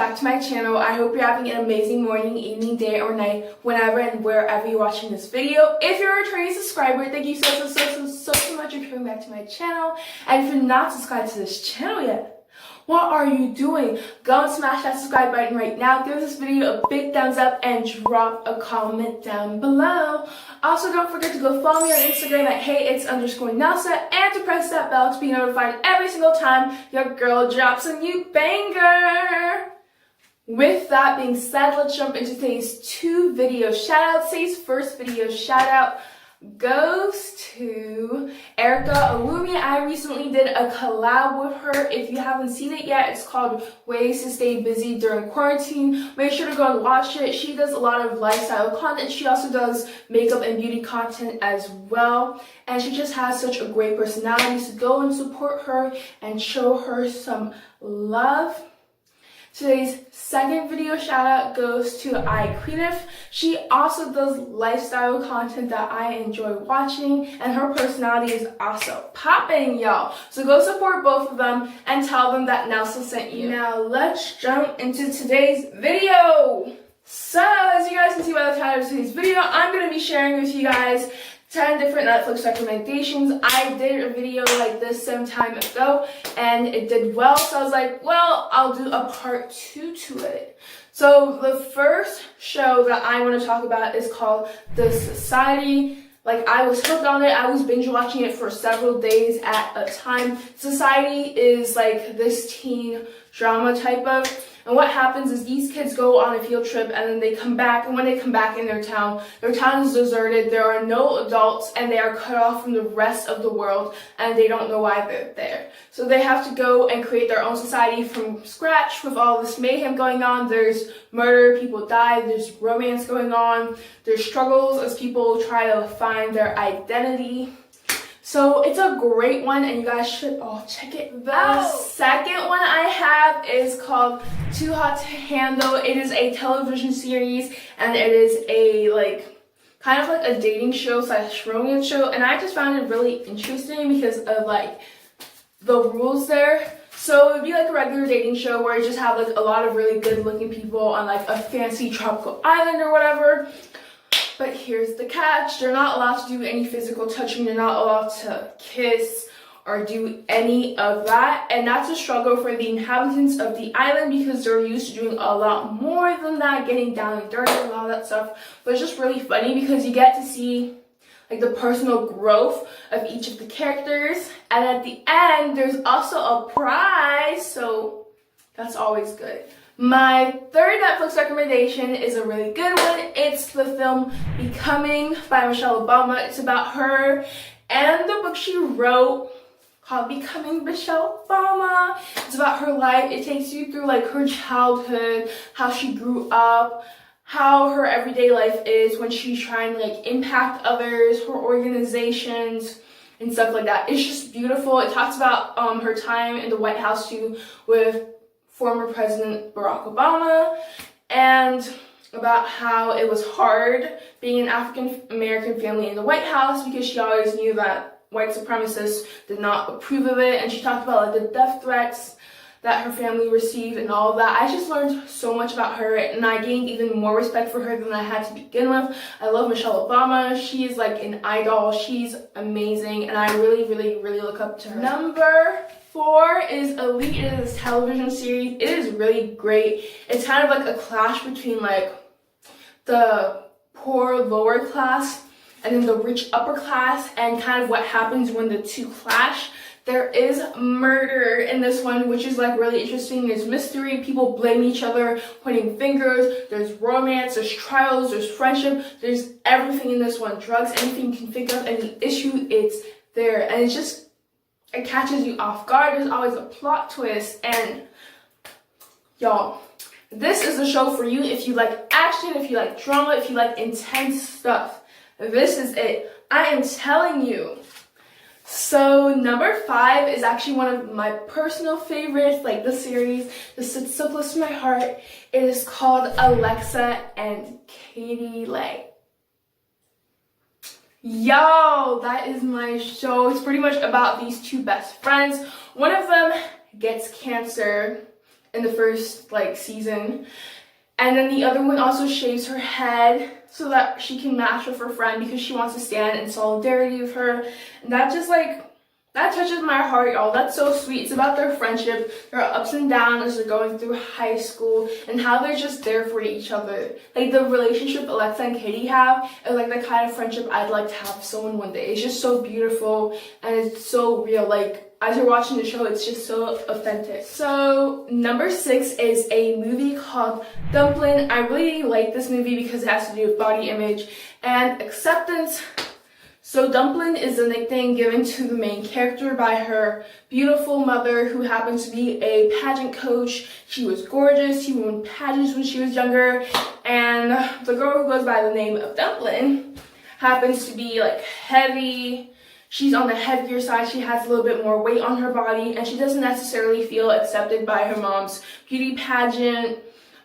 back to my channel. I hope you're having an amazing morning, evening, day, or night, whenever and wherever you're watching this video. If you're a returning subscriber, thank you so much for coming back to my channel. And if you're not subscribed to this channel yet, what are you doing? Go and smash that subscribe button right now. Give this video a big thumbs up and drop a comment down below. Also, don't forget to go follow me on Instagram at @it's_Nelsa and to press that bell to be notified every single time your girl drops a new banger. With that being said, let's jump into today's two video shoutouts. Today's first video shoutout goes to Erica Alumi. I recently did a collab with her. If you haven't seen it yet, it's called Ways to Stay Busy During Quarantine. Make sure to go and watch it. She does a lot of lifestyle content. She also does makeup and beauty content as well. And she just has such a great personality. So go and support her and show her some love. Today's second video shout out goes to iCreative. She also does lifestyle content that I enjoy watching, and her personality is also popping, y'all. So go support both of them and tell them that Nelsa sent you. Now let's jump into today's video. So as you guys can see by the title of today's video, I'm going to be sharing with you guys 10 different Netflix recommendations. I did a video like this some time ago and it did well, so I was like, well, I'll do a part 2 to it. So the first show that I want to talk about is called The Society. Like, I was hooked on it. I was binge watching it for several days at a time. Society is like this teen drama type of, and what happens is these kids go on a field trip and then they come back, and when they come back in their town is deserted, there are no adults, and they are cut off from the rest of the world, and they don't know why they're there. So they have to go and create their own society from scratch with all this mayhem going on. There's murder, people die, there's romance going on, there's struggles as people try to find their identity. So it's a great one and you guys should all check it out. The second one I have is called Too Hot to Handle. It is a television series and it is a kind of like a dating show / romance show, and I just found it really interesting because of like the rules there. So it would be like a regular dating show where you just have like a lot of really good looking people on like a fancy tropical island or whatever. But here's the catch. They're not allowed to do any physical touching. They're not allowed to kiss or do any of that. And that's a struggle for the inhabitants of the island because they're used to doing a lot more than that, getting down and dirty and all that stuff. But it's just really funny because you get to see like the personal growth of each of the characters. And at the end, there's also a prize. So that's always good. My third Netflix recommendation is a really good one. It's the film Becoming by Michelle Obama. It's about her and the book she wrote called Becoming Michelle Obama. It's about her life. It takes you through like her childhood, how she grew up, how her everyday life is when she's trying to like impact others, her organizations, and stuff like that. It's just beautiful. It talks about her time in the White House too with former President Barack Obama, and about how it was hard being an African American family in the White House because she always knew that white supremacists did not approve of it. And she talked about like the death threats that her family received and all of that. I just learned so much about her, and I gained even more respect for her than I had to begin with. I love Michelle Obama. She's like an idol. She's amazing, and I really look up to her. Number 4 is Elite. It is a television series. It is really great. It's kind of like a clash between like the poor lower class and then the rich upper class, and kind of what happens when the two clash. There is murder in this one, which is like really interesting. There's mystery, people blame each other, pointing fingers, there's romance, there's trials, there's friendship, there's everything in this one. Drugs, anything you can think of, any issue, it's there. And it catches you off guard. There's always a plot twist, and y'all, this is the show for you if you like action, if you like drama, if you like intense stuff. This is it. I am telling you. So number 5 is actually one of my personal favorites, like the series. This sits so close to my heart. It is called Alexa and Katie Leigh. Yo, that is my show. It's pretty much about these two best friends. One of them gets cancer in the first like season. And then the other one also shaves her head so that she can match with her friend because she wants to stand in solidarity with her. And that just like, that touches my heart, y'all. That's so sweet. It's about their friendship, their ups and downs as they're going through high school, and how they're just there for each other. Like the relationship Alexa and Katie have is like the kind of friendship I'd like to have with someone one day. It's just so beautiful and it's so real. Like as you're watching the show, it's just so authentic. So number 6 is a movie called Dumpling. I really like this movie because it has to do with body image and acceptance. So Dumpling is the nickname given to the main character by her beautiful mother, who happens to be a pageant coach. She was gorgeous. She won pageants when she was younger. And the girl who goes by the name of Dumpling happens to be like heavy. She's on the heavier side. She has a little bit more weight on her body, and she doesn't necessarily feel accepted by her mom's beauty pageant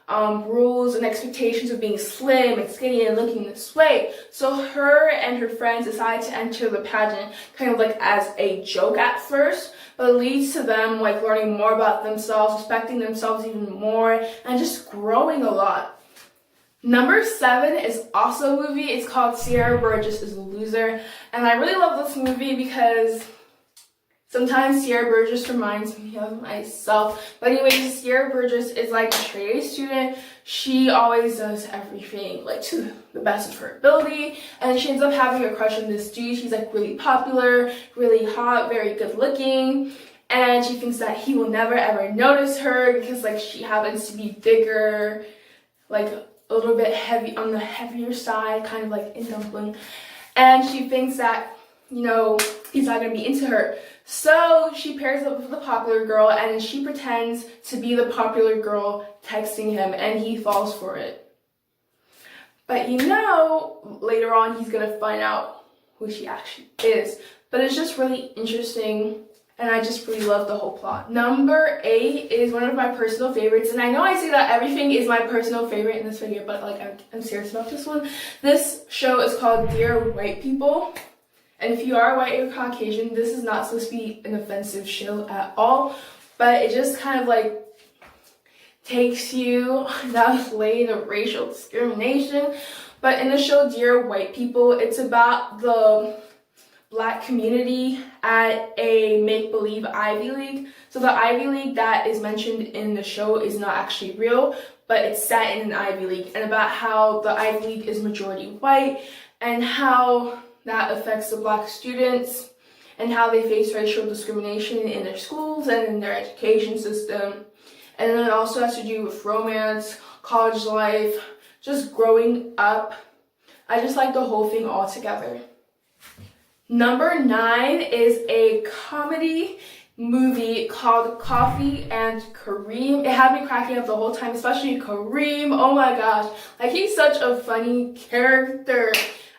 rules and expectations of being slim and skinny and looking this way. So her and her friends decide to enter the pageant kind of like as a joke at first, but it leads to them like learning more about themselves, respecting themselves even more, and just growing a lot. Number 7 is also a movie. It's called Sierra Burgess is a Loser. And I really love this movie because sometimes Sierra Burgess reminds me of myself. But anyways, Sierra Burgess is like a straight A student. She always does everything like to the best of her ability. And she ends up having a crush on this dude. He's like really popular, really hot, very good looking. And she thinks that he will never ever notice her because like she happens to be bigger, like a little bit heavy on the heavier side, kind of like in Dumpling. And she thinks that, you know, he's not gonna be into her. So she pairs up with the popular girl and she pretends to be the popular girl texting him, and he falls for it. But you know, later on he's gonna find out who she actually is. But it's just really interesting, and I just really love the whole plot. Number 8 is one of my personal favorites, and I know I say that everything is my personal favorite in this video, but like I'm serious about this one. This show is called Dear White People. And if you are white or Caucasian, this is not supposed to be an offensive show at all, but it just kind of like takes you down this lane of racial discrimination. But in the show Dear White People, it's about the Black community at a make-believe Ivy League. So the Ivy League that is mentioned in the show is not actually real, but it's set in an Ivy League, and about how the Ivy League is majority white and how that affects the Black students and how they face racial discrimination in their schools and in their education system. And then it also has to do with romance, college life, just growing up. I just like the whole thing all together. Number 9 is a comedy movie called Coffee and Kareem. It had me cracking up the whole time, especially Kareem. Oh my gosh, like he's such a funny character.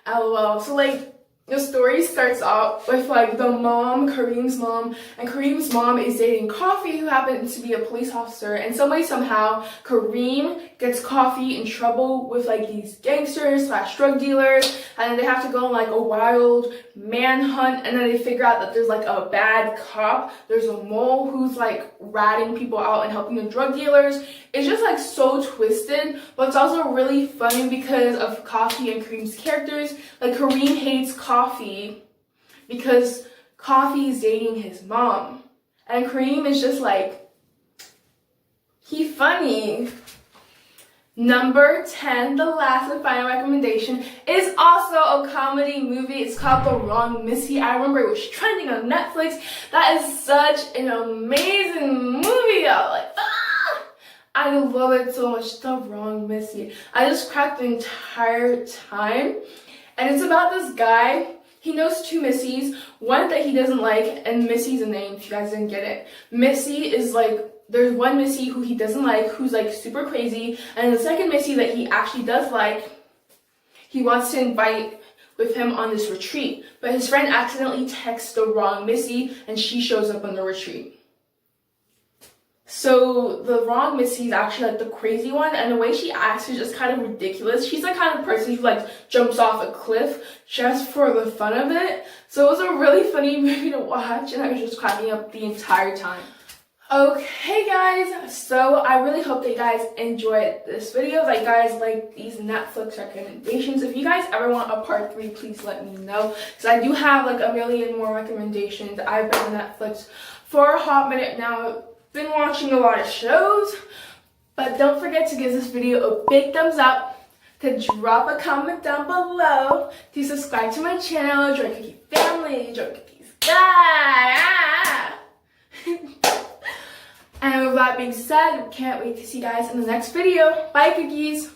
LOL. So like the story starts out with like the mom, Kareem's mom, and Kareem's mom is dating Coffee, who happens to be a police officer, and somehow Kareem gets Coffee in trouble with like these gangsters / drug dealers, and then they have to go on like a wild manhunt, and then they figure out that there's like a bad cop, there's a mole who's like ratting people out and helping the drug dealers. It's just like so twisted, but it's also really funny because of Coffee and Kareem's characters. Like Kareem hates Coffee because Coffee is dating his mom, and Kareem is just like, he's funny. Number 10, the last and final recommendation, is also a comedy movie. It's called The Wrong Missy. I remember it was trending on Netflix. That is such an amazing movie. I love it so much. The Wrong Missy. I just cracked the entire time. And it's about this guy. He knows 2 Missies. One that he doesn't like, and Missy's a name if you guys didn't get it. Missy is like, there's one Missy who he doesn't like, who's like super crazy. And the second Missy that he actually does like, he wants to invite with him on this retreat. But his friend accidentally texts the wrong Missy, and she shows up on the retreat. So the wrong Missy is actually like the crazy one, and the way she acts is just kind of ridiculous. She's the kind of person who like jumps off a cliff just for the fun of it. So it was a really funny movie to watch, and I was just cracking up the entire time. Okay guys, so I really hope that you guys enjoyed this video. Like guys, like these Netflix recommendations. If you guys ever want a part 3, please let me know, because I do have like a million more recommendations. I've been on Netflix for a hot minute now. I've been watching a lot of shows, but don't forget to give this video a big thumbs up, to drop a comment down below, to subscribe to my channel, join Cookie Family, join Cookies Guy. And with that being said, can't wait to see you guys in the next video. Bye, cookies!